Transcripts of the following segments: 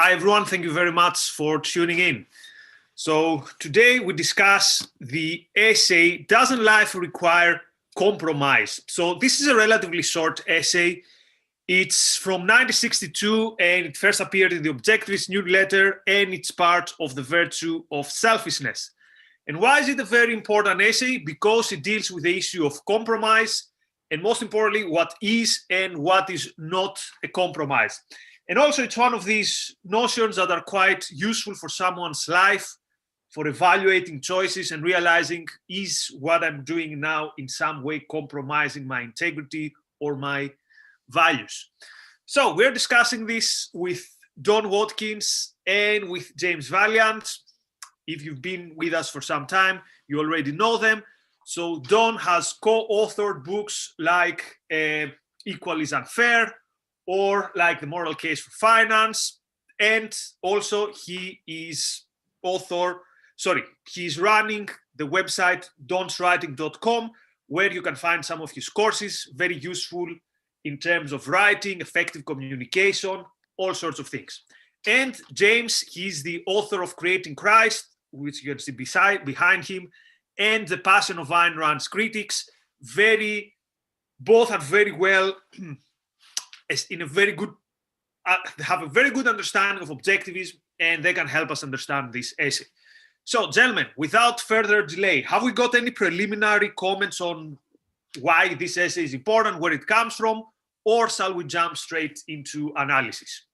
Hi, everyone. Thank you very much for tuning in. So today we discuss the essay, Doesn't Life Require Compromise? So this is a relatively short essay. It's from 1962 and it first appeared in the Objectivist newsletter, and it's part of the virtue of selfishness. And why is it a very important essay? Because it deals with the issue of compromise, and most importantly, what is and what is not a compromise. And also it's one of these notions that are quite useful for someone's life, for evaluating choices and realizing, is what I'm doing now in some way compromising my integrity or my values? So we're discussing this with Don Watkins and with James Valliant. If you've been with us for some time, you already know them. So Don has co-authored books like Equal is Unfair, or like The Moral Case for Finance. And also he's running the website donswriting.com, where you can find some of his courses, very useful in terms of writing, effective communication, all sorts of things. And James, he's the author of Creating Christ, which you can see behind him, and The Passion of Ayn Rand's Critics. Both are very well, have a very good understanding of objectivism, and they can help us understand this essay. So, gentlemen, without further delay, have we got any preliminary comments on why this essay is important, where it comes from, or shall we jump straight into analysis?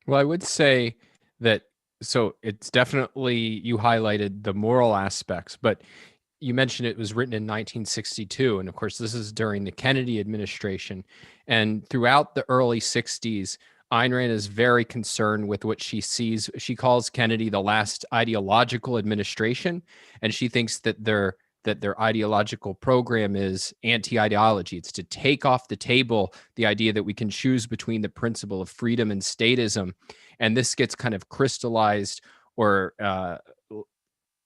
Well, I would say that, so it's definitely, you highlighted the moral aspects, but you mentioned it was written in 1962. And of course, this is during the Kennedy administration. And throughout the early 60s, Ayn Rand is very concerned with what she sees. She calls Kennedy the last ideological administration. And she thinks that their ideological program is anti-ideology. It's to take off the table the idea that we can choose between the principle of freedom and statism. And this gets kind of crystallized or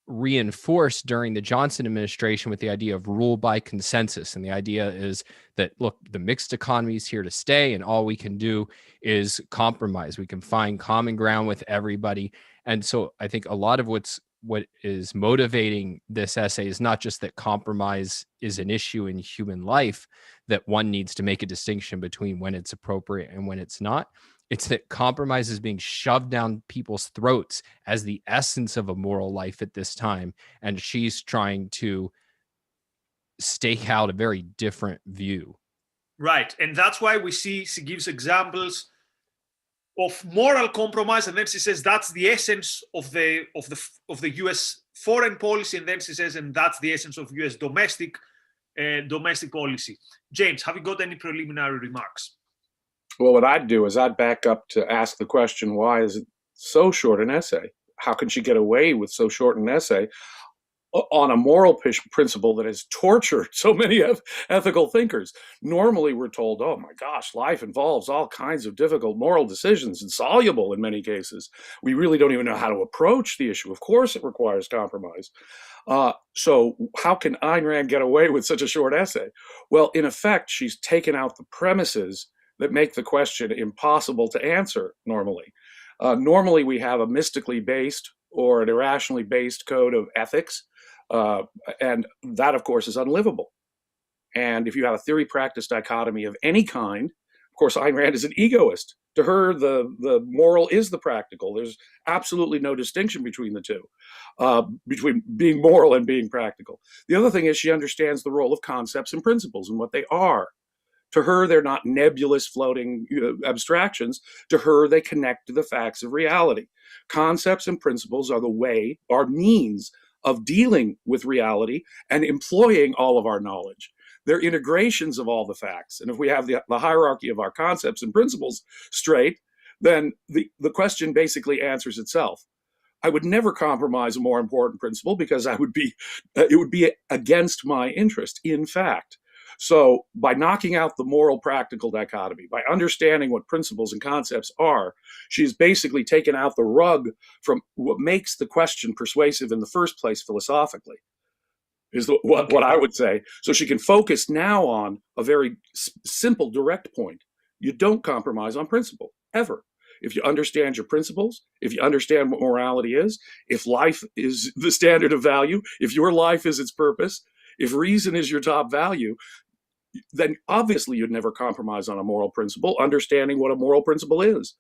reinforced during the Johnson administration with the idea of rule by consensus. And the idea is that, look, the mixed economy is here to stay, and all we can do is compromise. We can find common ground with everybody. And so I think a lot of what is motivating this essay is not just that compromise is an issue in human life, that one needs to make a distinction between when it's appropriate and when it's not. It's that compromise is being shoved down people's throats as the essence of a moral life at this time. And she's trying to stake out a very different view. Right. And that's why she gives examples of moral compromise, and then she says that's the essence of the U.S. foreign policy, and then she says, and that's the essence of U.S. domestic policy. James, have you got any preliminary remarks? Well, what I'd do is I'd back up to ask the question, why is it so short an essay? How can she get away with so short an essay on a moral principle that has tortured so many ethical thinkers? Normally, we're told, oh my gosh, life involves all kinds of difficult moral decisions, insoluble in many cases. We really don't even know how to approach the issue. Of course, it requires compromise. So how can Ayn Rand get away with such a short essay? Well, in effect, she's taken out the premises that make the question impossible to answer normally. Normally, we have a mystically based or an irrationally based code of ethics, and that, of course, is unlivable. And if you have a theory-practice dichotomy of any kind, of course, Ayn Rand is an egoist. To her, the moral is the practical. There's absolutely no distinction between the two, between being moral and being practical. The other thing is she understands the role of concepts and principles and what they are. To her, they're not nebulous floating abstractions. To her, they connect to the facts of reality. Concepts and principles are means of dealing with reality and employing all of our knowledge. They're integrations of all the facts. And if we have the hierarchy of our concepts and principles straight, then the question basically answers itself. I would never compromise a more important principle because it would be against my interest, in fact. So by knocking out the moral practical dichotomy, by understanding what principles and concepts are, she's basically taken out the rug from what makes the question persuasive in the first place philosophically, is what I would say. So she can focus now on a very simple, direct point. You don't compromise on principle, ever. if you understand your principles, if you understand what morality is, if life is the standard of value, if your life is its purpose, if reason is your top value, then obviously you'd never compromise on a moral principle, understanding what a moral principle is.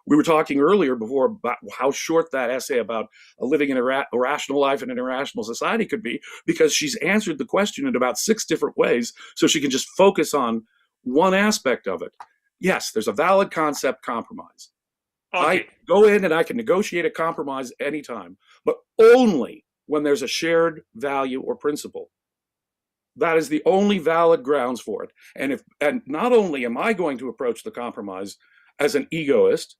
We were talking earlier before about how short that essay about living in a rational life in an irrational society could be, because she's answered the question in about 6 different ways, so she can just focus on one aspect of it. Yes, there's a valid concept, compromise. Okay. I go in and I can negotiate a compromise anytime, but only when there's a shared value or principle. That is the only valid grounds for it. And not only am I going to approach the compromise as an egoist,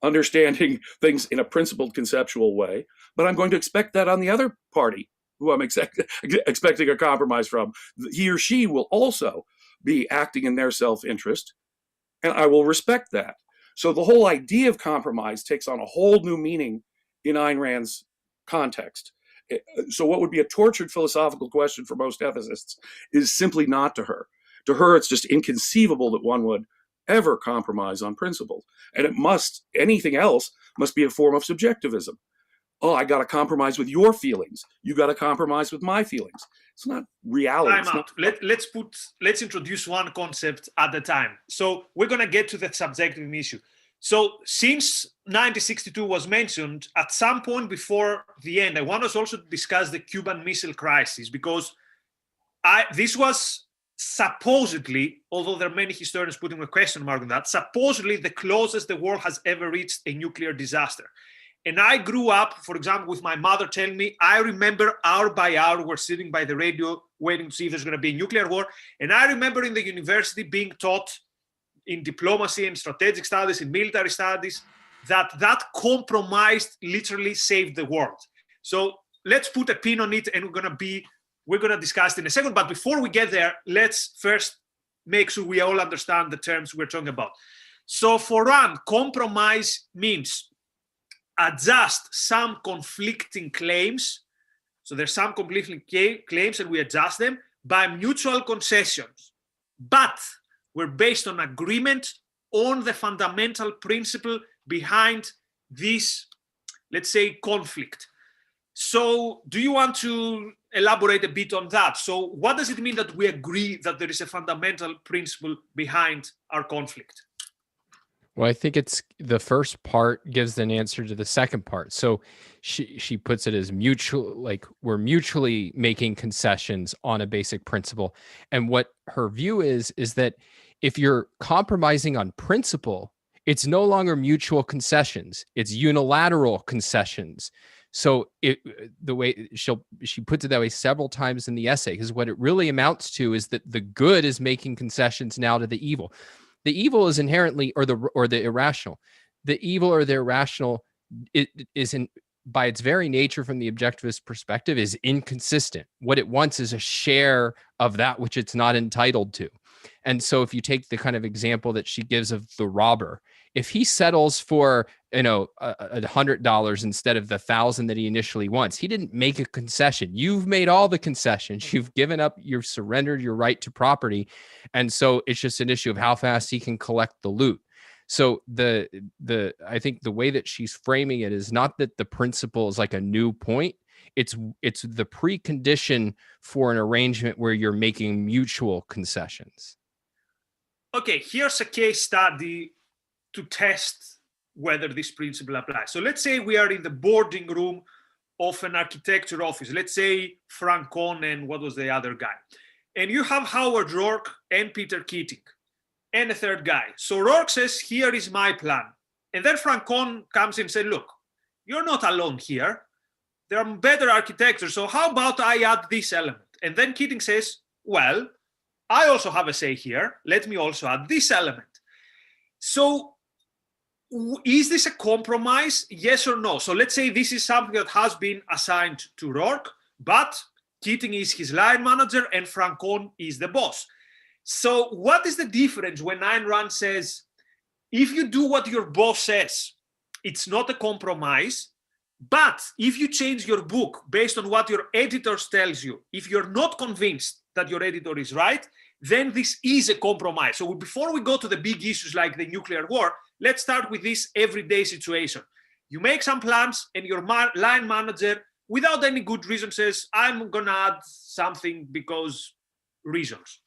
understanding things in a principled conceptual way, but I'm going to expect that on the other party who I'm expecting a compromise from. He or she will also be acting in their self-interest, and I will respect that. So the whole idea of compromise takes on a whole new meaning in Ayn Rand's context. So what would be a tortured philosophical question for most ethicists is simply not to her. To her, it's just inconceivable that one would ever compromise on principles. And anything else must be a form of subjectivism. Oh, I got to compromise with your feelings. You got to compromise with my feelings. It's not reality. Time out. Let's introduce one concept at a time. So we're going to get to the subjective issue. So since 1962 was mentioned, at some point before the end, I want us also to discuss the Cuban Missile Crisis, because this was supposedly, although there are many historians putting a question mark on that, supposedly the closest the world has ever reached a nuclear disaster. And I grew up, for example, with my mother telling me, I remember hour by hour, we're sitting by the radio waiting to see if there's going to be a nuclear war. And I remember in the university being taught in diplomacy and strategic studies, in military studies, that compromise literally saved the world. So let's put a pin on it, and we're gonna discuss it in a second. But before we get there, let's first make sure we all understand the terms we're talking about. So for Rand, compromise means adjust some conflicting claims. So there's some conflicting claims, and we adjust them by mutual concessions. But we're based on agreement on the fundamental principle behind this, let's say, conflict. So do you want to elaborate a bit on that? So what does it mean that we agree that there is a fundamental principle behind our conflict? Well, I think it's the first part gives an answer to the second part. So she puts it as mutual, like we're mutually making concessions on a basic principle. And what her view is that if you're compromising on principle, it's no longer mutual concessions, it's unilateral concessions. So the way she puts it that way several times in the essay, because what it really amounts to is that the good is making concessions now to the evil. The evil is inherently, or the irrational. The evil or the irrational by its very nature, from the objectivist perspective, is inconsistent. What it wants is a share of that which it's not entitled to. And so if you take the kind of example that she gives of the robber, if he settles for, $100 instead of the $1,000 that he initially wants, he didn't make a concession. You've made all the concessions. You've given up, you've surrendered your right to property. And so it's just an issue of how fast he can collect the loot. So I think the way that she's framing it is not that the principle is like a new point. It's the precondition for an arrangement where you're making mutual concessions. Okay, here's a case study to test whether this principle applies. So let's say we are in the boarding room of an architecture office. Let's say Francon and what was the other guy? And you have Howard Rourke and Peter Keating and a third guy. So Rourke says, here is my plan. And then Francon comes in and says, look, you're not alone here. There are better architecture. So how about I add this element? And then Keating says, well, I also have a say here. Let me also add this element. So is this a compromise? Yes or no? So let's say this is something that has been assigned to Rourke, but Keating is his line manager and Francon is the boss. So what is the difference when Ayn Rand says, if you do what your boss says, it's not a compromise, but if you change your book based on what your editor tells you, if you're not convinced that your editor is right, then this is a compromise. So before we go to the big issues like the nuclear war, let's start with this everyday situation. You make some plans and your line manager, without any good reason, says, I'm going to add something because reasons.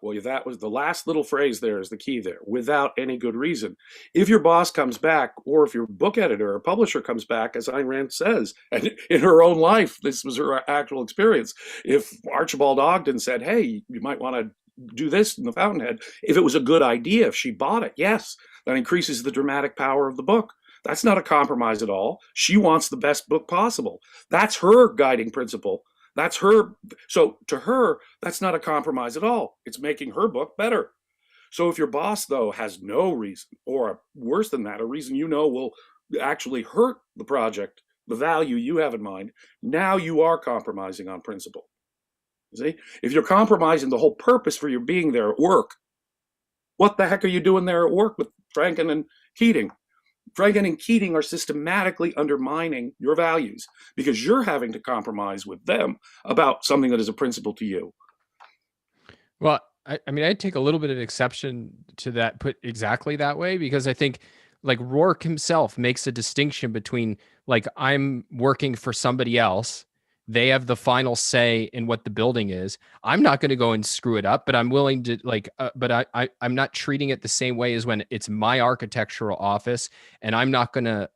Well, that was the last little phrase there is the key there, without any good reason. If your boss comes back, or if your book editor or publisher comes back, as Ayn Rand says, and in her own life, this was her actual experience. If Archibald Ogden said, hey, you might want to do this in the Fountainhead, if it was a good idea, if she bought it, yes, that increases the dramatic power of the book. That's not a compromise at all. She wants the best book possible. That's her guiding principle. That's her. So to her, that's not a compromise at all. It's making her book better. So if your boss, though, has no reason, or worse than that, a reason you know will actually hurt the project, the value you have in mind, now you are compromising on principle. You see? If you're compromising the whole purpose for your being there at work, what the heck are you doing there at work with Franken and Keating? Franken and Keating are systematically undermining your values because you're having to compromise with them about something that is a principle to you. Well, I mean, I'd take a little bit of exception to that, put exactly that way, because I think like Rourke himself makes a distinction between like, I'm working for somebody else. They have the final say in what the building is. I'm not going to go and screw it up, but I'm willing to but I'm not treating it the same way as when it's my architectural office, and I'm not going to,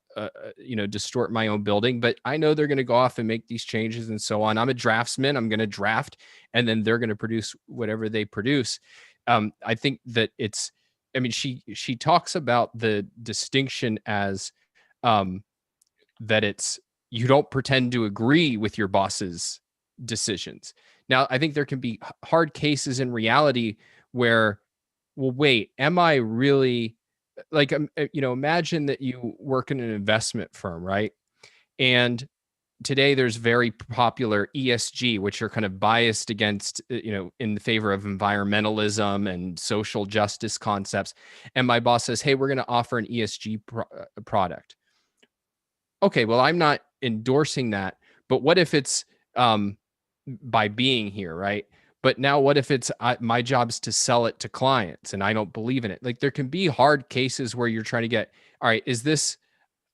distort my own building, but I know they're going to go off and make these changes and so on. I'm a draftsman. I'm going to draft, and then they're going to produce whatever they produce. I think that she talks about the distinction as that it's, you don't pretend to agree with your boss's decisions. Now, I think there can be hard cases in reality where, well, wait, am I really like, imagine that you work in an investment firm, right? And today there's very popular ESG, which are kind of biased against, in favor of environmentalism and social justice concepts. And my boss says, hey, we're going to offer an ESG product. Okay, well, I'm not endorsing that, but what if it's by being here, right? But now what if it's my job's to sell it to clients and I don't believe in it? Like, there can be hard cases where you're trying to get, all right,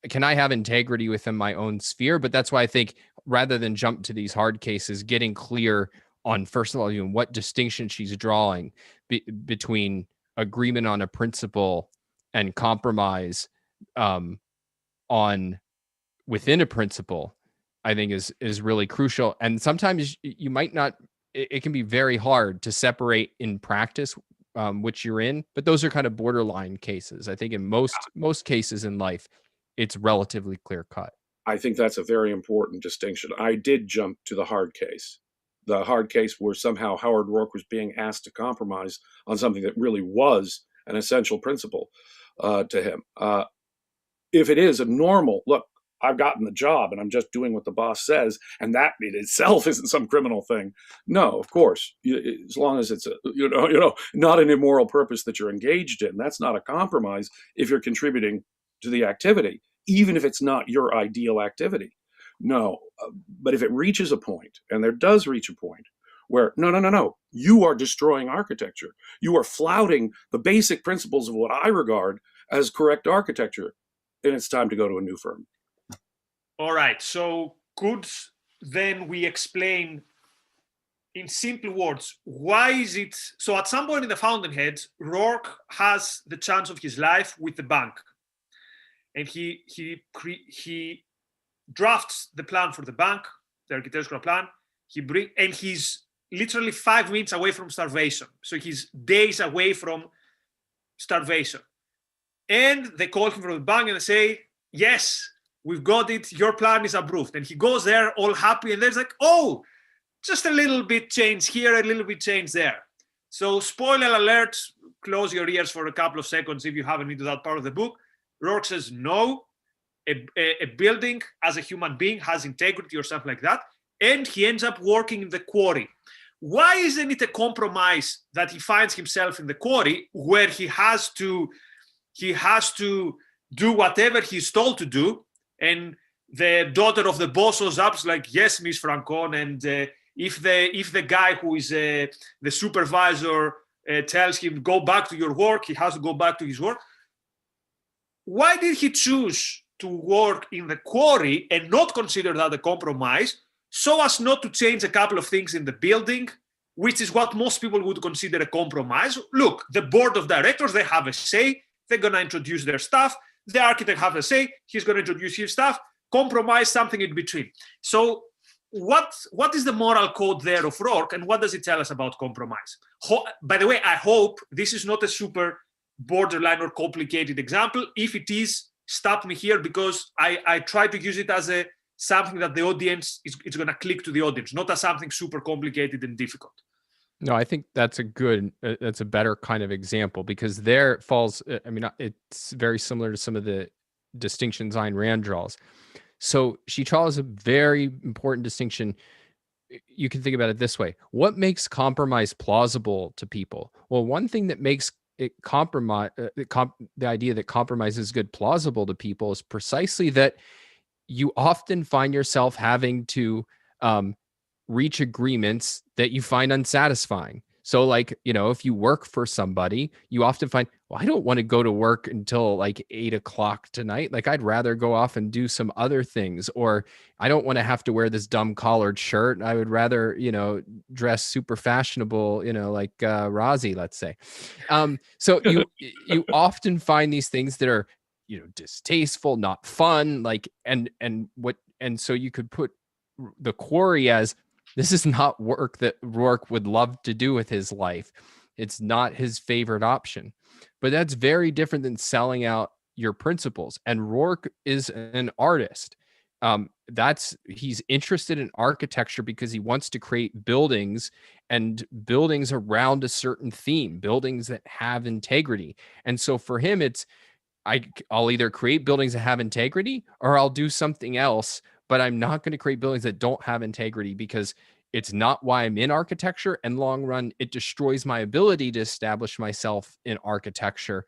can I have integrity within my own sphere? But that's why I think rather than jump to these hard cases, getting clear on, first of all, what distinction she's drawing between agreement on a principle and compromise on within a principle, I think is really crucial. And sometimes you might not, it can be very hard to separate in practice which you're in, but those are kind of borderline cases. I think in most cases in life, it's relatively clear cut. I think that's a very important distinction. I did jump to the hard case where somehow Howard Rourke was being asked to compromise on something that really was an essential principle to him. If it is a normal, look, I've gotten the job and I'm just doing what the boss says, and that in itself isn't some criminal thing. No, of course, as long as it's not an immoral purpose that you're engaged in, that's not a compromise if you're contributing to the activity, even if it's not your ideal activity. No, but if it reaches a point, and there does reach a point, where no, you are destroying architecture. You are flouting the basic principles of what I regard as correct architecture, and it's time to go to a new firm. All right, so could then we explain in simple words, why is it, so at some point in the Fountainhead, Rourke has the chance of his life with the bank. And he drafts the plan for the bank, the architectural plan, and he's literally 5 minutes away from starvation. So he's days away from starvation. And they call him from the bank and they say, yes, we've got it. Your plan is approved. And he goes there all happy. And there's like, oh, just a little bit change here, a little bit change there. So spoiler alert, close your ears for a couple of seconds if you haven't read that part of the book. Rourke says, no, a building as a human being has integrity or something like that. And he ends up working in the quarry. Why isn't it a compromise that he finds himself in the quarry where he has to do whatever he's told to do? And the daughter of the boss shows up, like, yes, Miss Francon. And if the guy who is the supervisor tells him, go back to your work, he has to go back to his work. why did he choose to work in the quarry and not consider that a compromise, so as not to change a couple of things in the building, which is what most people would consider a compromise? Look, the board of directors, they have a say. They're going to introduce their stuff. The architect has a say. He's going to introduce his stuff. Compromise, something in between. So what is the moral code there of Rourke, and what does it tell us about compromise? By the way, I hope this is not a super borderline or complicated example. If it is, stop me here, because I try to use it as something that the audience is going to click to the audience, not as something super complicated and difficult. No, I think that's a better kind of example, because there it falls, I mean, it's very similar to some of the distinctions Ayn Rand draws. So she draws a very important distinction. You can think about it this way. What makes compromise plausible to people? Well, one thing that makes it the idea that compromise is good plausible to people is precisely that you often find yourself having to reach agreements that you find unsatisfying. So like, if you work for somebody, you often find, well, I don't want to go to work until like 8 o'clock tonight. Like, I'd rather go off and do some other things, or I don't want to have to wear this dumb collared shirt. I would rather, dress super fashionable, like Razi, let's say. So you often find these things that are, distasteful, not fun, like, and so you could put the quarry as, this is not work that Rourke would love to do with his life. It's not his favorite option. But that's very different than selling out your principles. And Rourke is an artist. He's interested in architecture because he wants to create buildings, and buildings around a certain theme, buildings that have integrity. And so for him, it's, I'll either create buildings that have integrity, or I'll do something else, but I'm not going to create buildings that don't have integrity, because it's not why I'm in architecture. And long run, it destroys my ability to establish myself in architecture.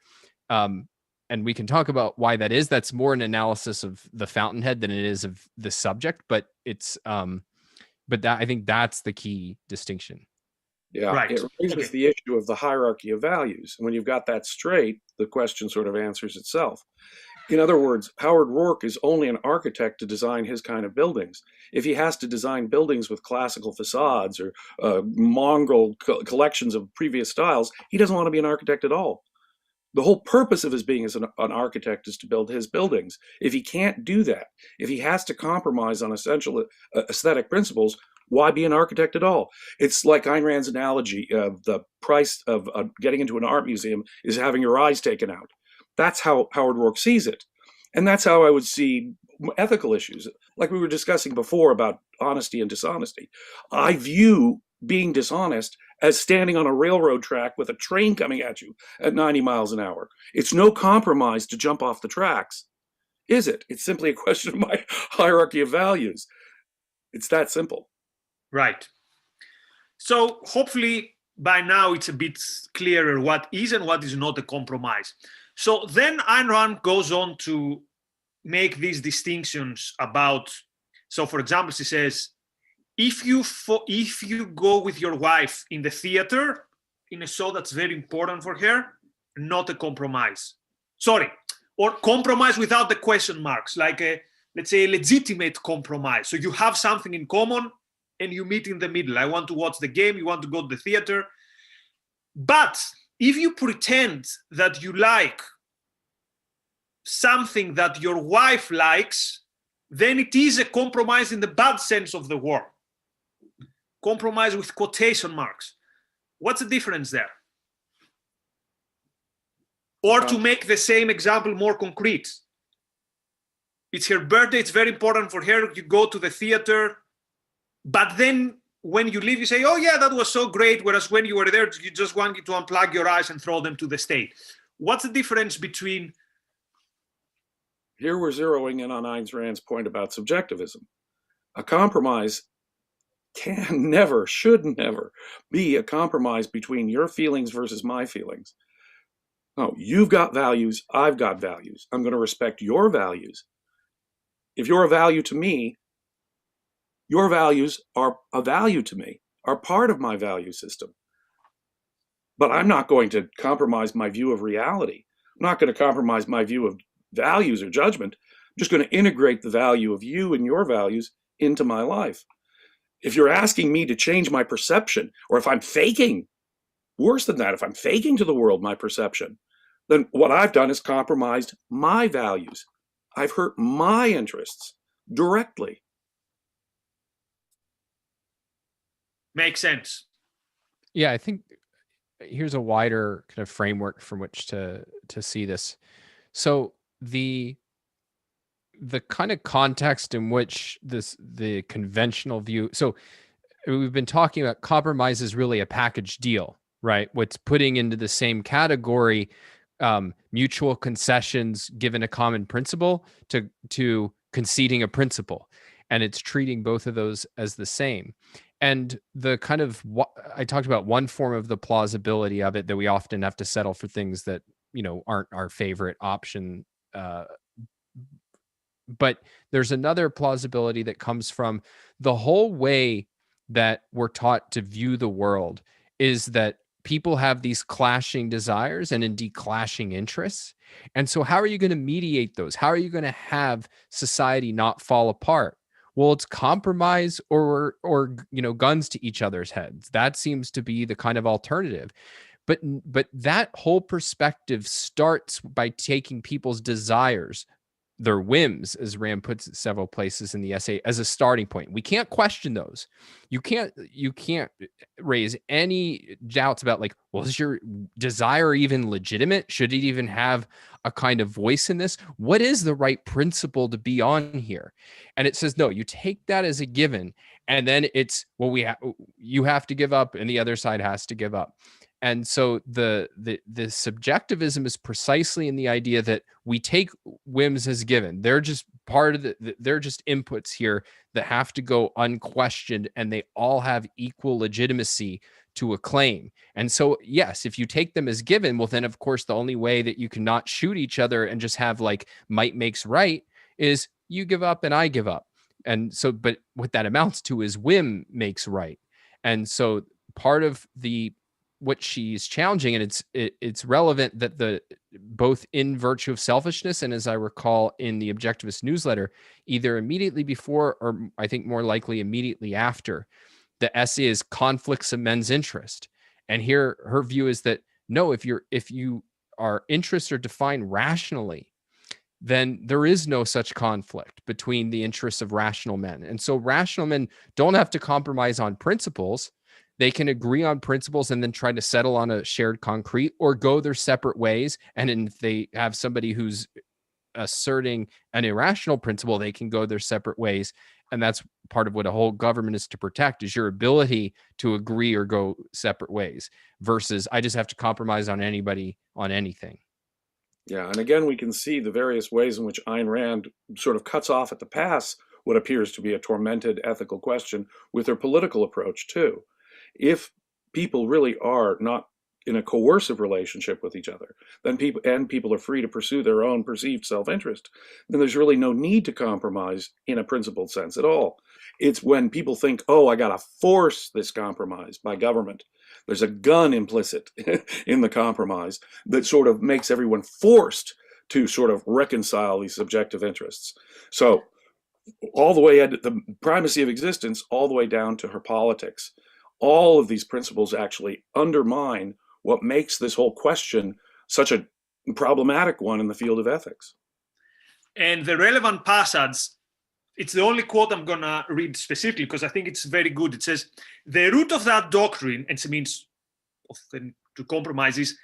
And we can talk about why that is. That's more an analysis of the fountainhead than it is of the subject, but it's, I think that's the key distinction. Yeah, right. It raises the issue of the hierarchy of values. And when you've got that straight, the question sort of answers itself. In other words, Howard Rourke is only an architect to design his kind of buildings. If he has to design buildings with classical facades or mongrel collections of previous styles, he doesn't want to be an architect at all. The whole purpose of his being as an architect is to build his buildings. If he can't do that, if he has to compromise on essential aesthetic principles, why be an architect at all? It's like Ayn Rand's analogy of the price of getting into an art museum is having your eyes taken out. That's how Howard Rourke sees it. And that's how I would see ethical issues, like we were discussing before about honesty and dishonesty. I view being dishonest as standing on a railroad track with a train coming at you at 90 miles an hour. It's no compromise to jump off the tracks, is it? It's simply a question of my hierarchy of values. It's that simple. Right. So hopefully by now it's a bit clearer what is and what is not a compromise. So then Ayn Rand goes on to make these distinctions about, so for example, she says, if you go with your wife in the theater, in a show that's very important for her, not a compromise. Sorry, or compromise without the question marks, like let's say a legitimate compromise. So you have something in common and you meet in the middle. I want to watch the game, you want to go to the theater. But if you pretend that you like something that your wife likes, then it is a compromise in the bad sense of the word. Compromise with quotation marks. What's the difference there? Or to make the same example more concrete, it's her birthday, it's very important for her, you go to the theater, but then when you leave, you say, oh yeah, that was so great, whereas when you were there, you just wanted to unplug your eyes and throw them to the state. What's the difference between... Here we're zeroing in on Ayn Rand's point about subjectivism. A compromise can never, should never be a compromise between your feelings versus my feelings. No, you've got values, I've got values. I'm going to respect your values. If you're a value to me, your values are a value to me, are part of my value system. But I'm not going to compromise my view of reality. I'm not going to compromise my view of values or judgment. I'm just going to integrate the value of you and your values into my life. If you're asking me to change my perception, or if I'm faking, worse than that, if I'm faking to the world my perception, then what I've done is compromised my values. I've hurt my interests directly. Makes sense. Yeah, I think here's a wider kind of framework from which to see this. So the kind of context in which the conventional view. So we've been talking about compromise is really a package deal, right? What's putting into the same category mutual concessions given a common principle to conceding a principle, and it's treating both of those as the same. And the kind of I talked about one form of the plausibility of it, that we often have to settle for things that aren't our favorite option. But there's another plausibility that comes from the whole way that we're taught to view the world is that people have these clashing desires and indeed clashing interests. And so how are you going to mediate those? How are you going to have society not fall apart? Well, it's compromise or guns to each other's heads. That seems to be the kind of alternative. But that whole perspective starts by taking people's desires, their whims, as Rand puts it several places in the essay, as a starting point. We can't question those. You can't raise any doubts about, like, well, is your desire even legitimate? Should it even have a kind of voice in this? What is the right principle to be on here? And it says, no, you take that as a given. And then it's, well, you have to give up and the other side has to give up. And so the subjectivism is precisely in the idea that we take whims as given. They're just part of they're just inputs here that have to go unquestioned, and they all have equal legitimacy to a claim. And so, yes, if you take them as given, well, then of course the only way that you can not shoot each other and just have like might makes right is you give up and I give up. And so, but what that amounts to is whim makes right. And so part of what she's challenging, and it's relevant that both in Virtue of Selfishness and, as I recall, in the Objectivist newsletter, either immediately before or I think more likely immediately after, the essay is conflicts of men's interest. And here her view is that no, if our interests are defined rationally, then there is no such conflict between the interests of rational men. And so rational men don't have to compromise on principles. They can agree on principles and then try to settle on a shared concrete, or go their separate ways. And if they have somebody who's asserting an irrational principle, they can go their separate ways. And that's part of what a whole government is to protect, is your ability to agree or go separate ways, versus I just have to compromise on anybody on anything. Yeah, and again, we can see the various ways in which Ayn Rand sort of cuts off at the pass what appears to be a tormented ethical question with her political approach too. If people really are not in a coercive relationship with each other, then people are free to pursue their own perceived self-interest, then there's really no need to compromise in a principled sense at all. It's when people think, oh, I got to force this compromise by government. There's a gun implicit in the compromise that sort of makes everyone forced to sort of reconcile these subjective interests. So all the way at the primacy of existence, all the way down to her politics. All of these principles actually undermine what makes this whole question such a problematic one in the field of ethics. And the relevant passage, it's the only quote I'm going to read specifically because I think it's very good. It says, the root of that doctrine, and it means often to compromise, is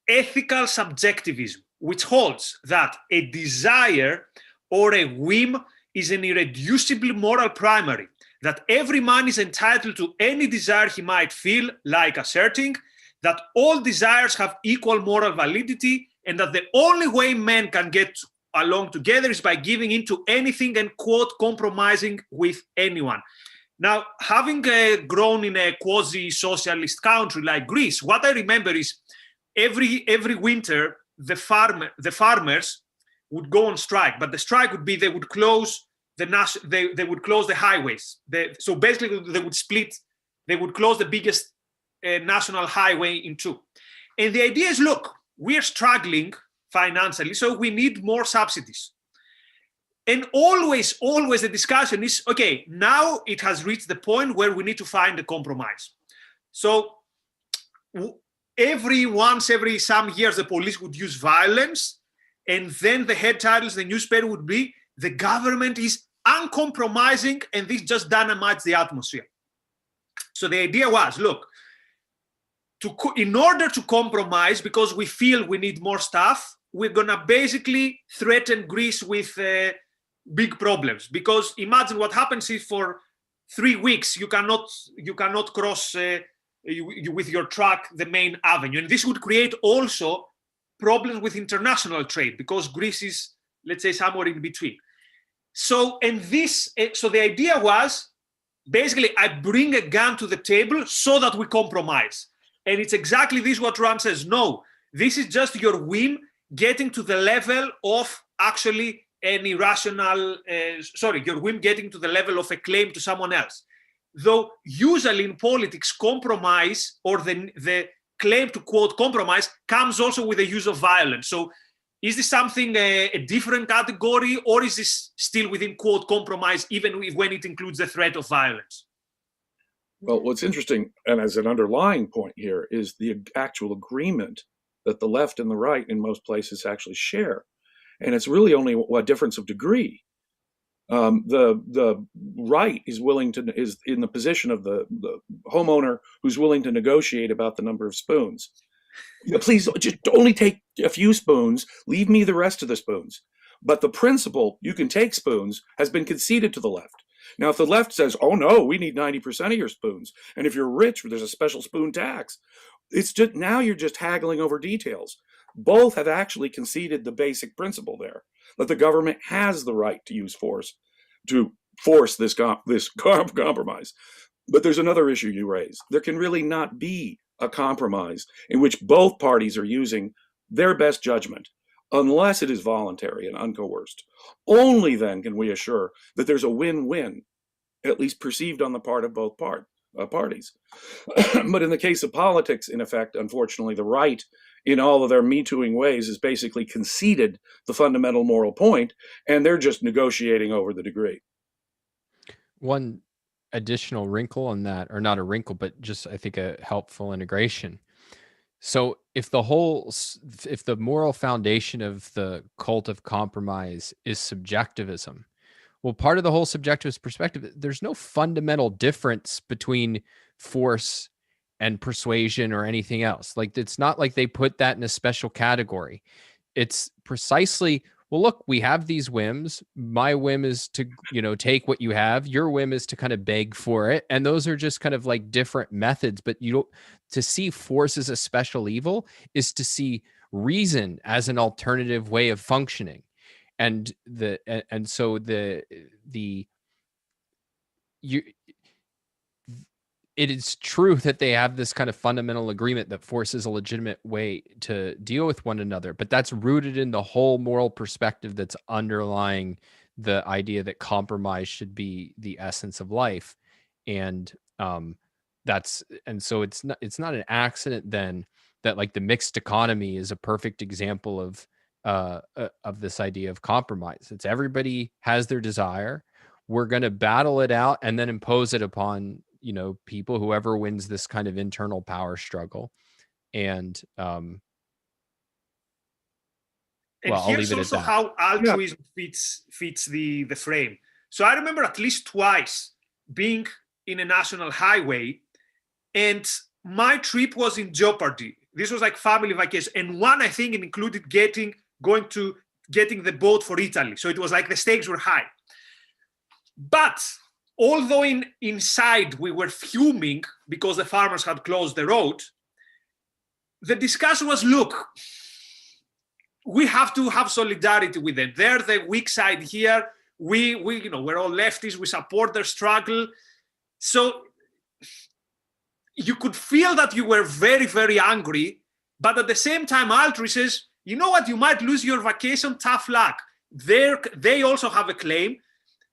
ethical subjectivism, which holds that a desire or a whim is an irreducible moral primary, that every man is entitled to any desire he might feel like asserting, that all desires have equal moral validity, and that the only way men can get along together is by giving in to anything and, quote, compromising with anyone. Now, having grown in a quasi-socialist country like Greece, what I remember is every winter, the farmers would go on strike, but the strike would be they would close they would close the highways. So basically, they would close the biggest national highway in two. And the idea is, look, we're struggling financially, so we need more subsidies. And always the discussion is, okay, now it has reached the point where we need to find a compromise. So every some years, the police would use violence, and then the head titles, the newspaper would be, the government is uncompromising, and this just dynamites the atmosphere. So the idea was, look, in order to compromise, because we feel we need more stuff, we're gonna basically threaten Greece with big problems. Because imagine what happens if for 3 weeks you cannot cross with your truck the main avenue, and this would create also problems with international trade, because Greece is, let's say, somewhere in between. So the idea was, basically, I bring a gun to the table so that we compromise. And it's exactly this what Rand says. No, this is just your whim getting to the level of actually an irrational, your whim getting to the level of a claim to someone else. Though usually in politics, compromise, or the claim to quote compromise, comes also with the use of violence. So is this something a different category, or is this still within quote compromise, even when it includes the threat of violence? Well, what's interesting, and as an underlying point here, is the actual agreement that the left and the right in most places actually share. And it's really only a difference of degree. The right is in the position of the homeowner who's willing to negotiate about the number of spoons. Please just only take a few spoons, leave me the rest of the spoons. But the principle, you can take spoons, has been conceded to the left. Now, if the left says, oh no, we need 90% of your spoons, and if you're rich, there's a special spoon tax, it's just, now you're just haggling over details. Both have actually conceded the basic principle there, that the government has the right to use force to force this compromise. But there's another issue you raise. There can really not be a compromise in which both parties are using their best judgment, unless it is voluntary and uncoerced. Only then can we assure that there's a win-win, at least perceived on the part of both parties. But in the case of politics, in effect, unfortunately, the right, in all of their me-tooing ways, has basically conceded the fundamental moral point, and they're just negotiating over the degree. One additional wrinkle on that, or not a wrinkle, but just I think a helpful integration. So if the moral foundation of the cult of compromise is subjectivism, well, part of the whole subjectivist perspective, there's no fundamental difference between force and persuasion or anything else. Like, it's not like they put that in a special category. It's precisely, well, look, we have these whims. My whim is to, take what you have. Your whim is to kind of beg for it. And those are just kind of like different methods. But to see force as a special evil is to see reason as an alternative way of functioning. And so it is true that they have this kind of fundamental agreement that force is a legitimate way to deal with one another, but that's rooted in the whole moral perspective that's underlying the idea that compromise should be the essence of life. And so it's not an accident then that, like, the mixed economy is a perfect example of this idea of compromise. It's everybody has their desire. We're going to battle it out and then impose it upon people, whoever wins this kind of internal power struggle. And I'll here's leave it also at that. how altruism fits the frame. So I remember at least twice being in a national highway, and my trip was in jeopardy. This was like family vacation, and one, I think, it included getting the boat for Italy. So it was like the stakes were high. But although inside we were fuming because the farmers had closed the road, the discussion was, look, we have to have solidarity with them. They're the weak side here. We're all leftists. We support their struggle. So you could feel that you were very, very angry, but at the same time, altruist says, you know what, you might lose your vacation, tough luck. They also have a claim.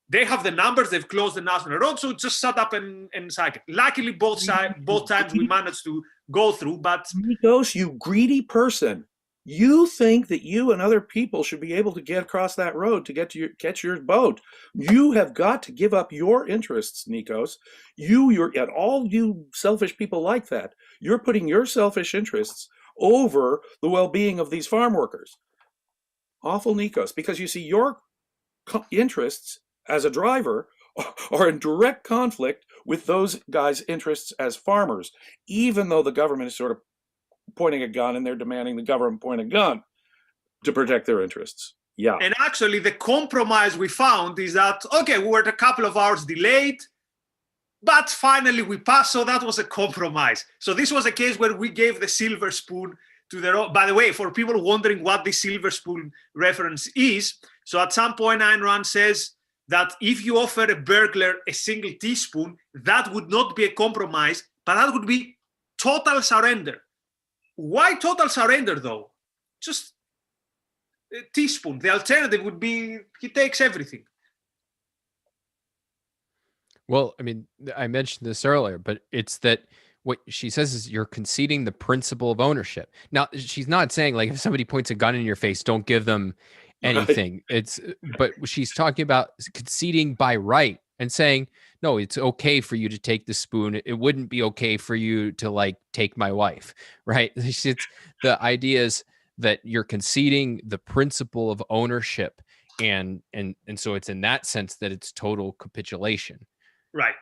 They have the numbers, they've closed the national road, so just shut up and cycle. Luckily, both times we managed to go through, but... Nikos, you greedy person. You think that you and other people should be able to get across that road to catch your boat. You have got to give up your interests, Nikos. And all you selfish people like that. You're putting your selfish interests over the well-being of these farm workers. Awful Nikos, because you see, your interests as a driver are in direct conflict with those guys' interests as farmers, even though the government is sort of pointing a gun and they're demanding the government point a gun to protect their interests. Yeah. And actually, the compromise we found is that, okay, we were a couple of hours delayed, but finally we passed, so that was a compromise. So this was a case where we gave the silver spoon to the... By the way, for people wondering what the silver spoon reference is, so at some point Ayn Rand says that if you offer a burglar a single teaspoon, that would not be a compromise, but that would be total surrender. Why total surrender, though? Just a teaspoon. The alternative would be he takes everything. Well, I mean, I mentioned this earlier, but it's that what she says is you're conceding the principle of ownership. Now, she's not saying like if somebody points a gun in your face, don't give them anything. But she's talking about conceding by right and saying, no, it's okay for you to take the spoon. It wouldn't be okay for you to like take my wife, right? It's the idea is that you're conceding the principle of ownership, and so it's in that sense that it's total capitulation. Right.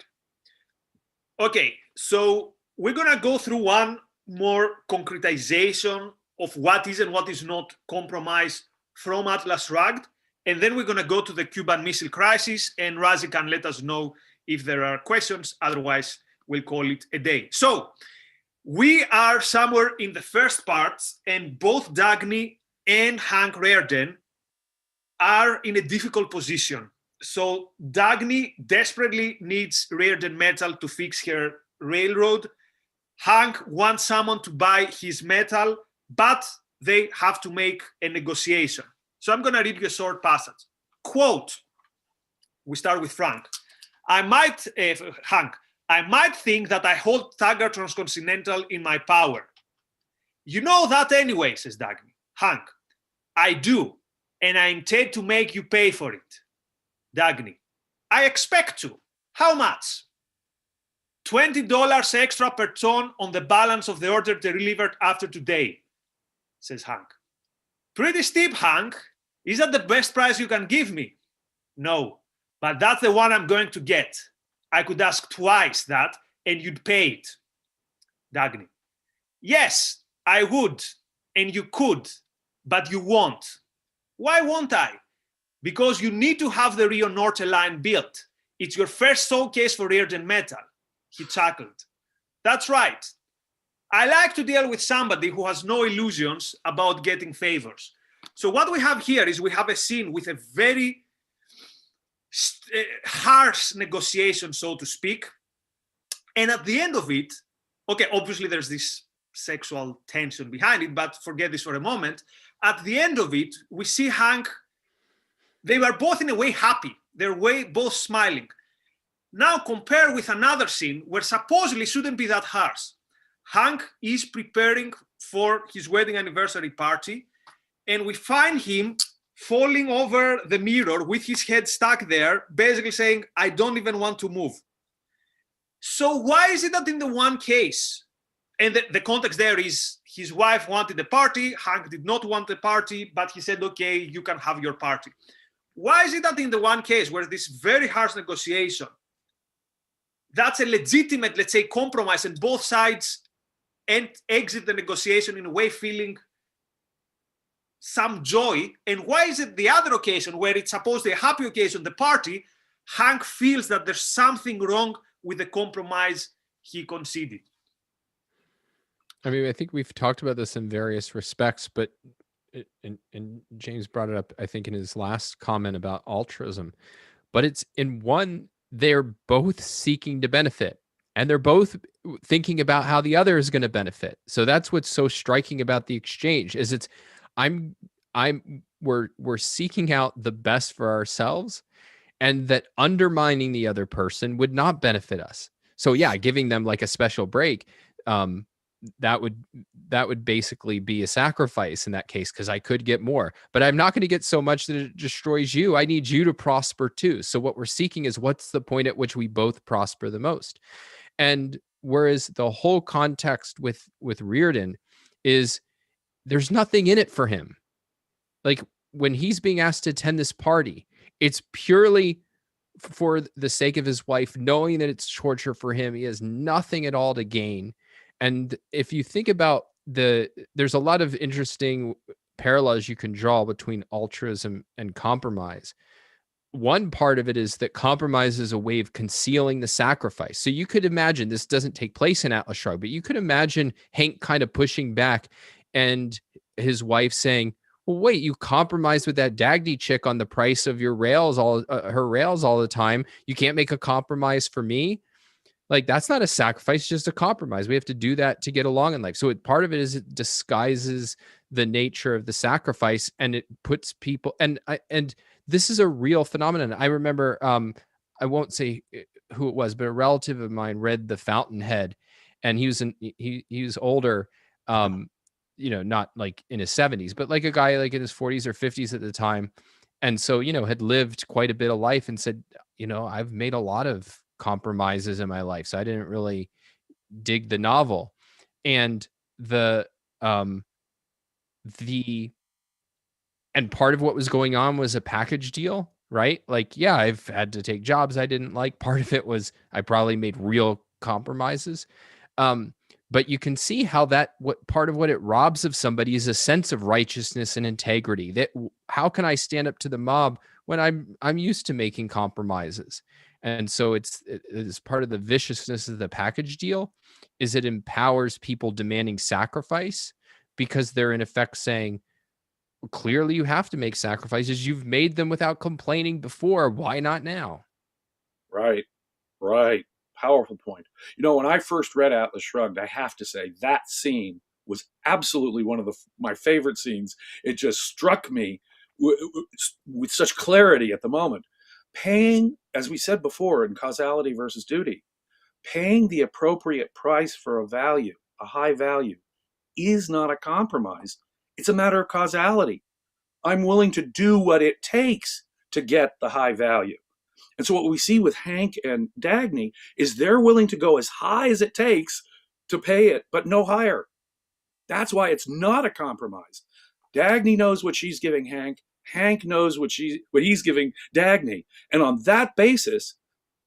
Okay, so we're gonna go through one more concretization of what is and what is not compromise from Atlas Shrugged, and then we're gonna go to the Cuban Missile Crisis, and Razi can let us know if there are questions. Otherwise, we'll call it a day. So we are somewhere in the first part, and both Dagny and Hank Rearden are in a difficult position. So Dagny desperately needs Rearden metal to fix her railroad. Hank wants someone to buy his metal, but they have to make a negotiation. So I'm going to read you a short passage. Quote, we start with Hank, I might think that I hold Taggart Transcontinental in my power. You know that anyway, says Dagny. Hank, I do, and I intend to make you pay for it. Dagny, I expect to. How much? $20 extra per ton on the balance of the order delivered after today, says Hank. Pretty steep, Hank. Is that the best price you can give me? No, but that's the one I'm going to get. I could ask twice that and you'd pay it. Dagny, yes, I would, and you could, but you won't. Why won't I? Because you need to have the Rio Norte line built. It's your first showcase for Rearden metal. He chuckled. That's right. I like to deal with somebody who has no illusions about getting favors. So what we have here is we have a scene with a very harsh negotiation, so to speak. And at the end of it, okay, obviously there's this sexual tension behind it, but forget this for a moment. At the end of it, we see Hank. They were both in a way happy. They're both smiling. Now compare with another scene where supposedly shouldn't be that harsh. Hank is preparing for his wedding anniversary party, and we find him falling over the mirror with his head stuck there, basically saying, I don't even want to move. So why is it that in the one case, and the context there is his wife wanted the party, Hank did not want the party, but he said, okay, you can have your party. Why is it that in the one case where this very harsh negotiation, that's a legitimate, let's say, compromise, and both sides exit the negotiation in a way feeling some joy, and why is it the other occasion where it's supposed to be a happy occasion, the party, Hank feels that there's something wrong with the compromise he conceded? I mean, I think we've talked about this in various respects, but and James brought it up, I think, in his last comment about altruism. But it's in one, they're both seeking to benefit, and they're both thinking about how the other is going to benefit. So that's what's so striking about the exchange is we're seeking out the best for ourselves, and that undermining the other person would not benefit us. So yeah, giving them like a special break, that would basically be a sacrifice in that case, because I could get more, but I'm not going to get so much that it destroys you. I need you to prosper too. So what we're seeking is, what's the point at which we both prosper the most? And whereas the whole context with Reardon is, there's nothing in it for him. Like, when he's being asked to attend this party, it's purely for the sake of his wife, knowing that it's torture for him. He has nothing at all to gain. And if you think about there's a lot of interesting parallels you can draw between altruism and compromise. One part of it is that compromise is a way of concealing the sacrifice. So you could imagine, this doesn't take place in Atlas Shrugged, but you could imagine Hank kind of pushing back and his wife saying, well, wait, you compromised with that Dagny chick on the price of your rails, her rails all the time. You can't make a compromise for me. Like, that's not a sacrifice, just a compromise. We have to do that to get along in life. So part of it is, it disguises the nature of the sacrifice, and it puts people, and this is a real phenomenon. I remember, I won't say who it was, but a relative of mine read The Fountainhead, and he was older, not like in his 70s, but like a guy like in his 40s or 50s at the time. And so, had lived quite a bit of life, and said, I've made a lot of compromises in my life, so I didn't really dig the novel. And and part of what was going on was a package deal, right? Like, yeah, I've had to take jobs I didn't like. Part of it was I probably made real compromises. But you can see how what part of what it robs of somebody is a sense of righteousness and integrity. That, how can I stand up to the mob when I'm used to making compromises? And so it's part of the viciousness of the package deal, is it empowers people demanding sacrifice, because they're in effect saying, well, clearly you have to make sacrifices. You've made them without complaining before. Why not now? Right. Powerful point. When I first read Atlas Shrugged, I have to say that scene was absolutely one of my favorite scenes. It just struck me with such clarity at the moment. Paying, as we said before in causality versus duty, paying the appropriate price for a value, a high value, is not a compromise. It's a matter of causality. I'm willing to do what it takes to get the high value. And so what we see with Hank and Dagny is they're willing to go as high as it takes to pay it, but no higher. That's why it's not a compromise. Dagny knows what she's giving Hank. Hank knows what he's giving Dagny. And on that basis,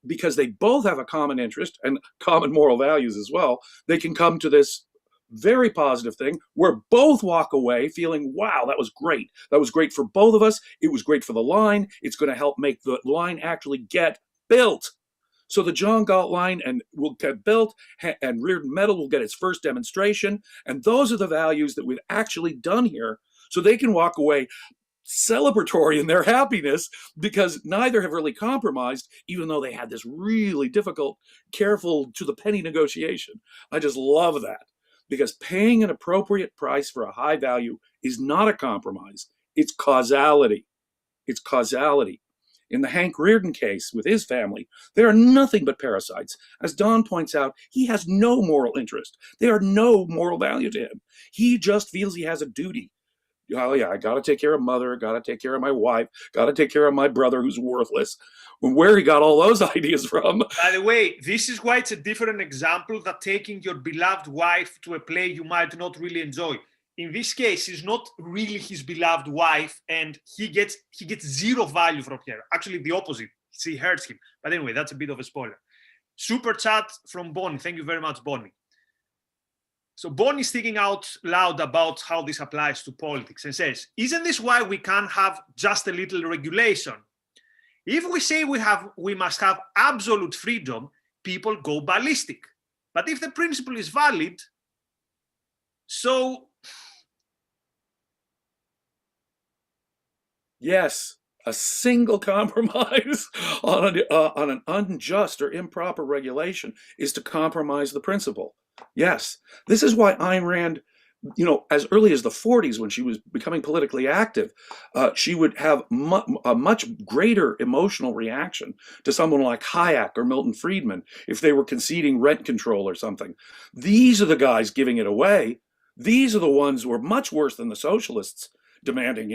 because they both have a common interest and common moral values as well, they can come to this very positive thing where both walk away feeling, wow, that was great. That was great for both of us. It was great for the line. It's going to help make the line actually get built. So the John Galt line will get built, and Reardon Metal will get its first demonstration. And those are the values that we've actually done here. So they can walk away celebratory in their happiness, because neither have really compromised, even though they had this really difficult, careful to the penny negotiation. I just love that, because paying an appropriate price for a high value is not a compromise. It's causality. It's causality. In the Hank Reardon case with his family, they are nothing but parasites. As Don points out, he has no moral interest. They are no moral value to him. He just feels he has a duty. Oh yeah, I got to take care of mother, got to take care of my wife, got to take care of my brother who's worthless. Where he got all those ideas from. By the way, this is why it's a different example than taking your beloved wife to a play you might not really enjoy. In this case, it's not really his beloved wife, and he gets zero value from her. Actually, the opposite. She hurts him. But anyway, that's a bit of a spoiler. Super chat from Bonnie. Thank you very much, Bonnie. So Bonnie is thinking out loud about how this applies to politics and says, isn't this why we can't have just a little regulation? If we say we must have absolute freedom, people go ballistic. But if the principle is valid, so... Yes, a single compromise on an unjust or improper regulation is to compromise the principle. Yes, this is why Ayn Rand as early as the 40s, when she was becoming politically active, she would have a much greater emotional reaction to someone like Hayek or Milton Friedman if they were conceding rent control or something. These are the guys giving it away. These are the ones who are much worse than the socialists demanding,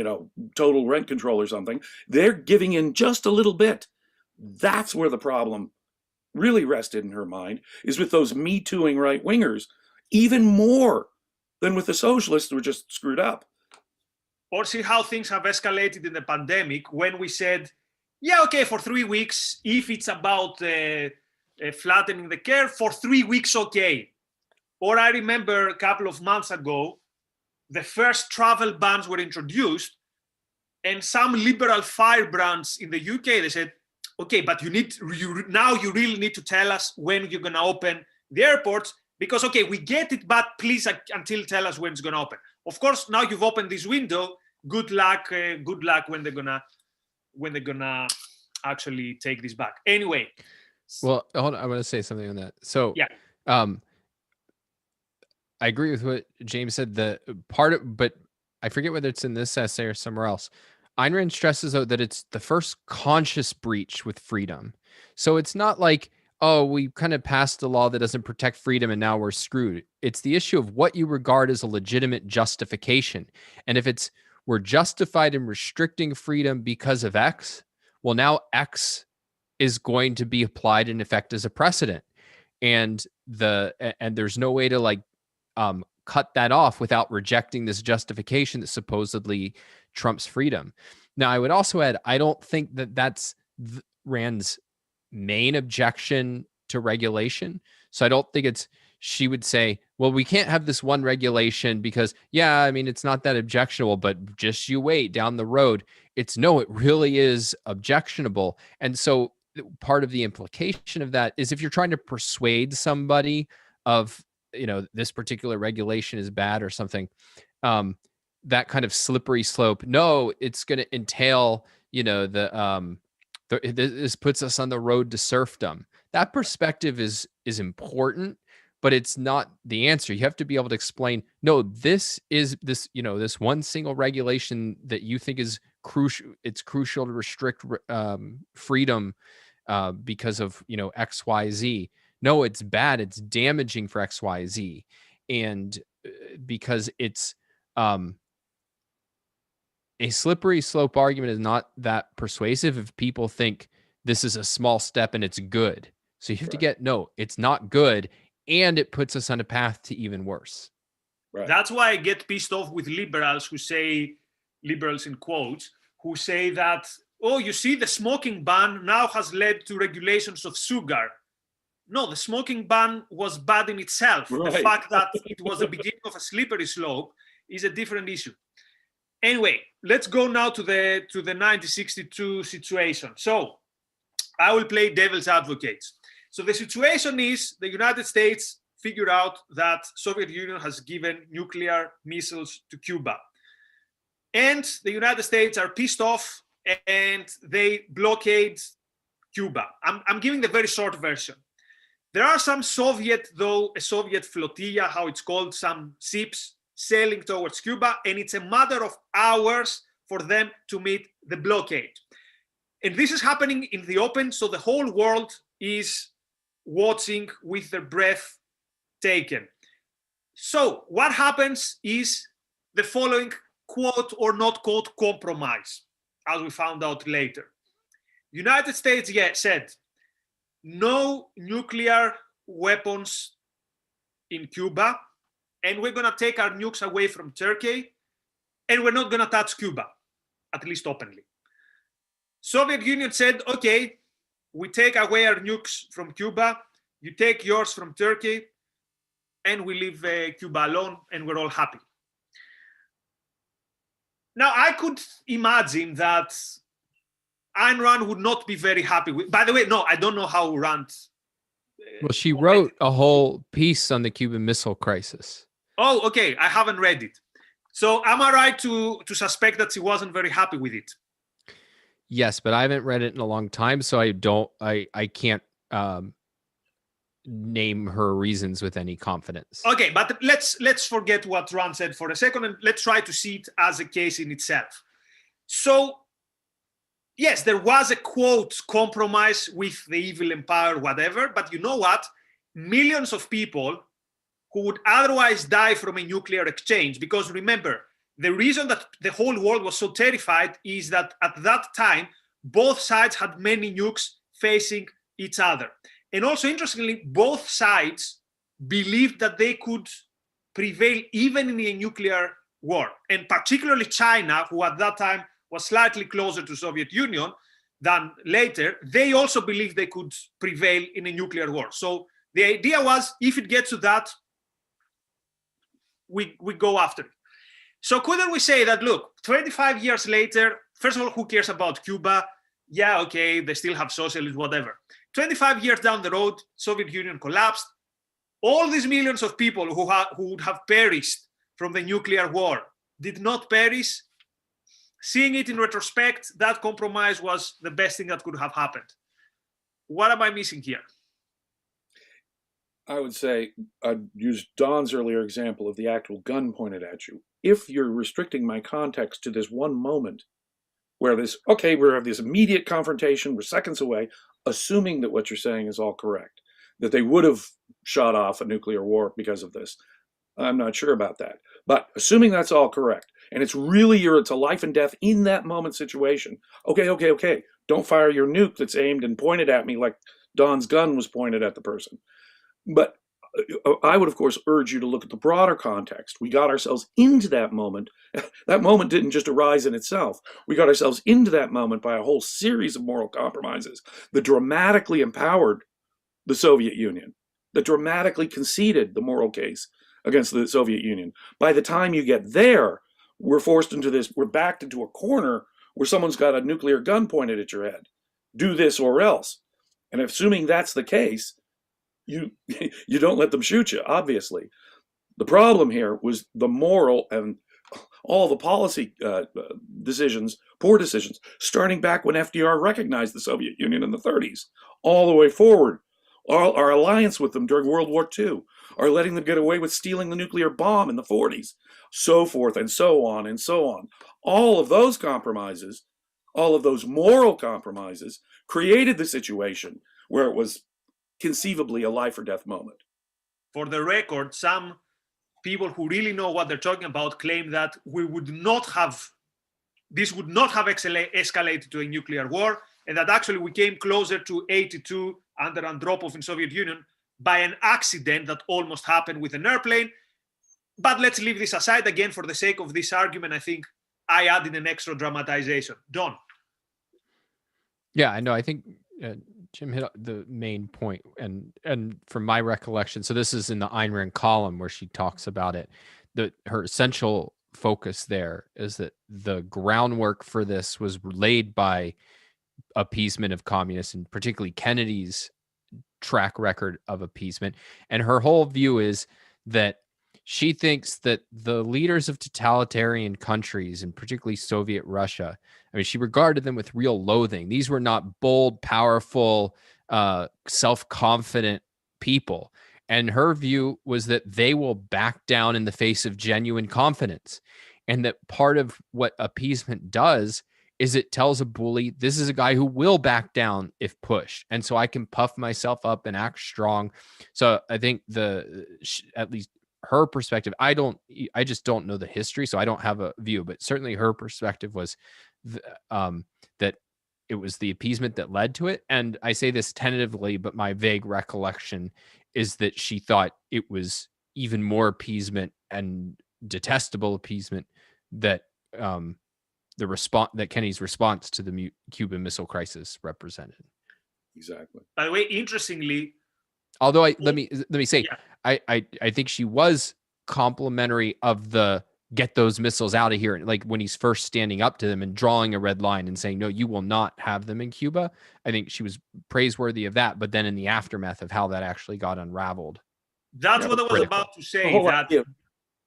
total rent control or something. They're giving in just a little bit. That's where the problem really rested in her mind, is with those Me Tooing right-wingers, even more than with the socialists who were just screwed up. Or see how things have escalated in the pandemic when we said, yeah, okay, for 3 weeks, if it's about flattening the curve, for 3 weeks, okay. Or I remember a couple of months ago, the first travel bans were introduced, and some liberal firebrands in the UK, they said, okay, but now you really need to tell us when you're going to open the airports, because, okay, we get it, but please until tell us when it's going to open. Of course, now you've opened this window. Good luck when they're gonna actually take this back. Anyway. Well, hold on, I want to say something on that. So, yeah. I agree with what James said. But I forget whether it's in this essay or somewhere else. Ayn Rand stresses out that it's the first conscious breach with freedom. So it's not like, oh, we kind of passed a law that doesn't protect freedom and now we're screwed. It's the issue of what you regard as a legitimate justification. And if we're justified in restricting freedom because of X, well, now X is going to be applied in effect as a precedent. And there's no way to cut that off without rejecting this justification that supposedly trumps freedom. Now, I would also add, I don't think that's Rand's main objection to regulation. So I don't think she would say, well, we can't have this one regulation because, yeah, I mean, it's not that objectionable, but just you wait down the road. It really is objectionable. And so part of the implication of that is if you're trying to persuade somebody of, this particular regulation is bad or something, that kind of slippery slope. No, it's going to entail, this puts us on the road to serfdom. That perspective is important, but it's not the answer. You have to be able to explain, no, this one single regulation that you think is crucial. It's crucial to restrict freedom because of, X, Y, Z. No, it's bad. It's damaging for X, Y, Z. And because it's a slippery slope argument is not that persuasive if people think this is a small step and it's good. So you have to get, no, it's not good. And it puts us on a path to even worse. Right. That's why I get pissed off with liberals who say, liberals in quotes, who say that, oh, you see, the smoking ban now has led to regulations of sugar. No, the smoking ban was bad in itself. Right. The fact that it was the beginning of a slippery slope is a different issue. Anyway, let's go now to the 1962 situation. So I will play devil's advocate. So the situation is the United States figured out that Soviet Union has given nuclear missiles to Cuba. And the United States are pissed off and they blockade Cuba. I'm giving the very short version. There are some a Soviet flotilla, how it's called, some ships sailing towards Cuba, and it's a matter of hours for them to meet the blockade. And this is happening in the open, so the whole world is watching with their breath taken. So what happens is the following quote or not quote compromise, as we found out later. United States said, no nuclear weapons in Cuba, and we're going to take our nukes away from Turkey, and we're not going to touch Cuba, at least openly. Soviet Union said, okay, we take away our nukes from Cuba, you take yours from Turkey, and we leave Cuba alone, and we're all happy. Now, I could imagine that Ayn Rand would not be very happy with. By the way, no, I don't know how Rand. Well, she wrote a whole piece on the Cuban Missile Crisis. Oh, okay. I haven't read it. So am I right to suspect that she wasn't very happy with it? Yes, but I haven't read it in a long time, so I can't name her reasons with any confidence. Okay, but let's forget what Rand said for a second, and let's try to see it as a case in itself. So, yes, there was a quote compromise with the evil empire, whatever, but you know what? Millions of people who would otherwise die from a nuclear exchange, because remember, the reason that the whole world was so terrified is that at that time, both sides had many nukes facing each other. And also, interestingly, both sides believed that they could prevail even in a nuclear war. And particularly China, who at that time was slightly closer to Soviet Union than later, they also believed they could prevail in a nuclear war. So the idea was, if it gets to that, we go after it. So couldn't we say that, look, 25 years later, first of all, who cares about Cuba? Yeah, okay, they still have socialism, whatever. 25 years down the road, Soviet Union collapsed. All these millions of people who would have perished from the nuclear war did not perish. Seeing it in retrospect, that compromise was the best thing that could have happened. What am I missing here? I would say I'd use Don's earlier example of the actual gun pointed at you. If you're restricting my context to this one moment where we have this immediate confrontation, we're seconds away, assuming that what you're saying is all correct, that they would have shot off a nuclear war because of this. I'm not sure about that. But assuming that's all correct, and it's a life and death in that moment situation. Okay. Don't fire your nuke that's aimed and pointed at me like Don's gun was pointed at the person. But I would, of course, urge you to look at the broader context. We got ourselves into that moment. That moment didn't just arise in itself. We got ourselves into that moment by a whole series of moral compromises that dramatically empowered the Soviet Union, that dramatically conceded the moral case against the Soviet Union. By the time you get there, we're backed into a corner where someone's got a nuclear gun pointed at your head. Do this or else. And assuming that's the case, you don't let them shoot you, obviously. The problem here was the moral and all the policy decisions, poor decisions, starting back when FDR recognized the Soviet Union in the 30s, all the way forward. Our alliance with them during World War II, our letting them get away with stealing the nuclear bomb in the 40s, so forth and so on and so on. All of those compromises, all of those moral compromises created the situation where it was conceivably a life or death moment. For the record, some people who really know what they're talking about claim that this would not have escalated to a nuclear war, and that actually we came closer to 82 under Andropov in Soviet Union by an accident that almost happened with an airplane. But let's leave this aside again for the sake of this argument. I think I added an extra dramatization. Don. Yeah, I know. I think Jim hit the main point, and from my recollection, so this is in the Ayn Rand column where she talks about it. Her essential focus there is that the groundwork for this was laid by appeasement of communists, and particularly Kennedy's track record of appeasement. And her whole view is that she thinks that the leaders of totalitarian countries, and particularly Soviet Russia, I mean, she regarded them with real loathing. These were not bold, powerful, self-confident people. And her view was that they will back down in the face of genuine confidence. And that part of what appeasement does is it tells a bully, this is a guy who will back down if pushed. And so I can puff myself up and act strong. So I think at least her perspective, I just don't know the history, so I don't have a view, but certainly her perspective was that it was the appeasement that led to it. And I say this tentatively, but my vague recollection is that she thought it was even more appeasement and detestable appeasement that that Kennedy's response to the Cuban Missile Crisis represented. Exactly. By the way, interestingly, although let me say, yeah. I think she was complimentary of the get those missiles out of here. Like when he's first standing up to them and drawing a red line and saying, no, you will not have them in Cuba. I think she was praiseworthy of that. But then in the aftermath of how that actually got unraveled. That's what I was about to say.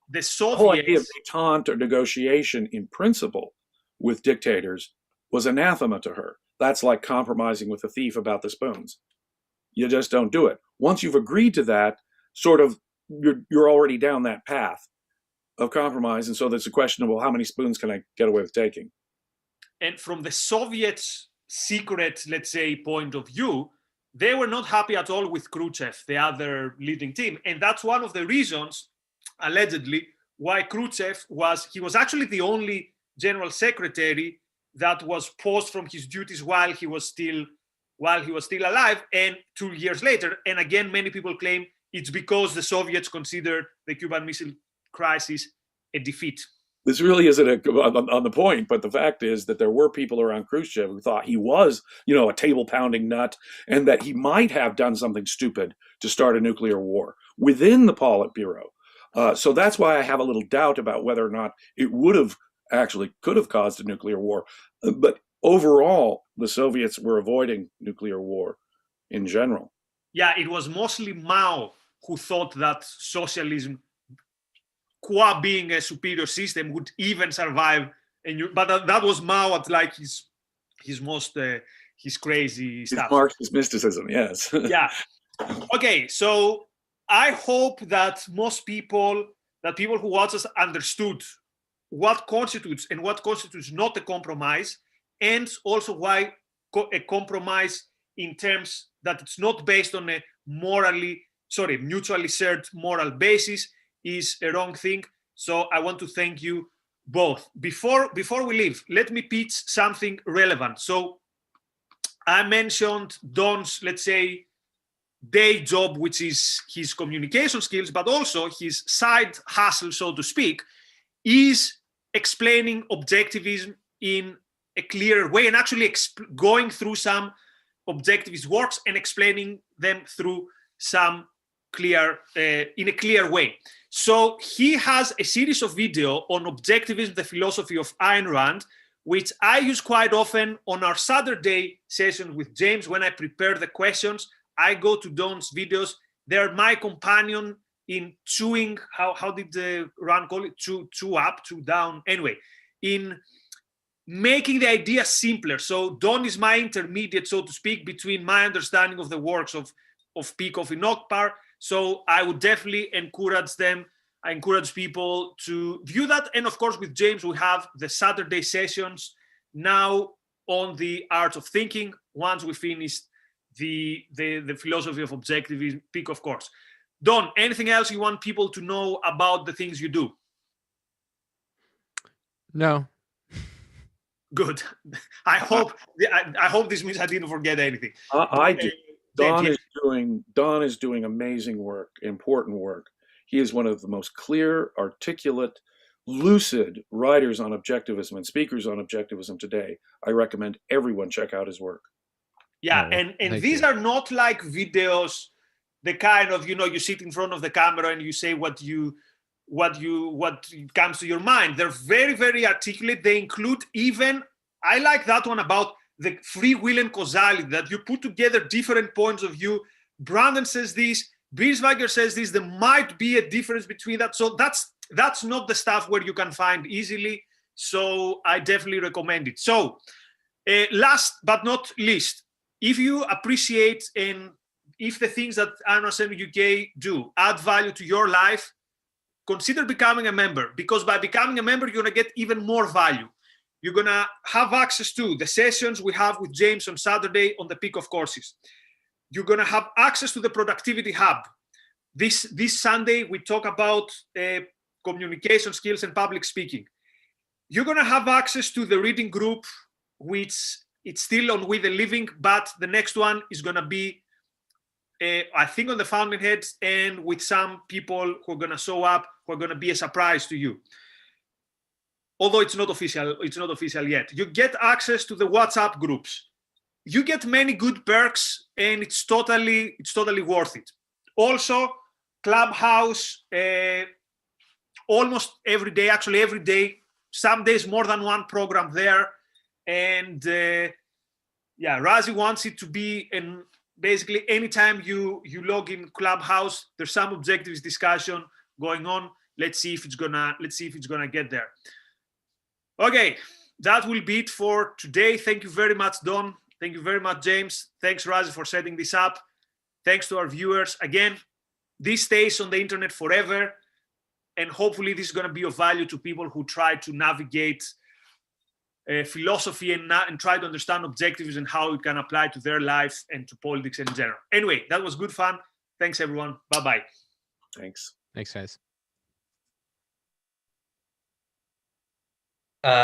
The Soviets, the whole idea of détente or negotiation in principle with dictators was anathema to her. That's like compromising with a thief about the spoons. You just don't do it. once you've agreed to that, sort of you're already down that path of compromise. And so there's a question of, well, how many spoons can I get away with taking? And from the Soviets' secret, let's say, point of view, they were not happy at all with Khrushchev, the other leading team. And that's one of the reasons, allegedly, why Khrushchev he was actually the only general secretary that was paused from his duties while he was still alive, and 2 years later. And again, many people claim it's because the Soviets considered the Cuban Missile Crisis a defeat. This really isn't on the point, but the fact is that there were people around Khrushchev who thought he was, a table-pounding nut, and that he might have done something stupid to start a nuclear war within the Politburo. So that's why I have a little doubt about whether or not it could have caused a nuclear war. But overall, the Soviets were avoiding nuclear war in general. Yeah, it was mostly Mao who thought that socialism, qua being a superior system, would even survive. But that was Mao at like his most his crazy stuff. His Marxist mysticism, yes. Yeah. Okay, so I hope that people who watch us understood what constitutes and what constitutes not a compromise, and also why a compromise in terms that it's not based on a mutually shared moral basis is a wrong thing. So I want to thank you both. Before we leave, let me pitch something relevant. So I mentioned Don's, let's say, day job, which is his communication skills, but also his side hustle, so to speak, is explaining objectivism in a clearer way, and actually going through some objectivist works and explaining them through some in a clear way. So he has a series of video on objectivism, the philosophy of Ayn Rand, which I use quite often on our Saturday session with James. When I prepare the questions, I go to Don's videos. They're my companion in chewing, how did the Rand call it? Chew up, chew down. Anyway, in making the idea simpler. So Don is my intermediate, so to speak, between my understanding of the works of Peikoff and Okpar. So I would definitely I encourage people to view that. And of course, with James, we have the Saturday sessions now on the art of thinking. Once we finish the philosophy of objectivism, Peikoff course. Don, anything else you want people to know about the things you do? No. Good. I hope this means I didn't forget anything. I do. Don is doing amazing work, important work. He is one of the most clear, articulate, lucid writers on objectivism and speakers on objectivism today. I recommend everyone check out his work. Yeah, and these are not like videos, the kind of, you sit in front of the camera and you say what comes to your mind. They're very, very articulate. They include even, I like that one about the free will and causality, that you put together different points of view. Brandon says this, Birsweiger says this, there might be a difference between that. So that's not the stuff where you can find easily. So I definitely recommend it. So last but not least, if you appreciate and if the things that Ayn Rand UK do add value to your life, consider becoming a member, because by becoming a member, you're going to get even more value. You're going to have access to the sessions we have with James on Saturday on the Peikoff courses. You're going to have access to the Productivity Hub. This Sunday, we talk about communication skills and public speaking. You're going to have access to the reading group, which it's still on With a Living, but the next one is going to be, I think, on the Fountainheads, and with some people who are going to show up, who are going to be a surprise to you. Although it's not official yet. You get access to the WhatsApp groups. You get many good perks, and it's totally worth it. Also, Clubhouse, almost every day, actually every day, some days more than one program there. And Razi wants it to be, and basically anytime you log in Clubhouse, there's some objectivist discussion going on. Let's see if it's gonna get there. Okay, that will be it for today. Thank you very much, Don. Thank you very much, James. Thanks, Razi, for setting this up. Thanks to our viewers. Again, this stays on the internet forever. And hopefully this is going to be of value to people who try to navigate philosophy and try to understand objectivism and how it can apply to their lives and to politics in general. Anyway, that was good fun. Thanks, everyone. Bye-bye. Thanks. Thanks, guys.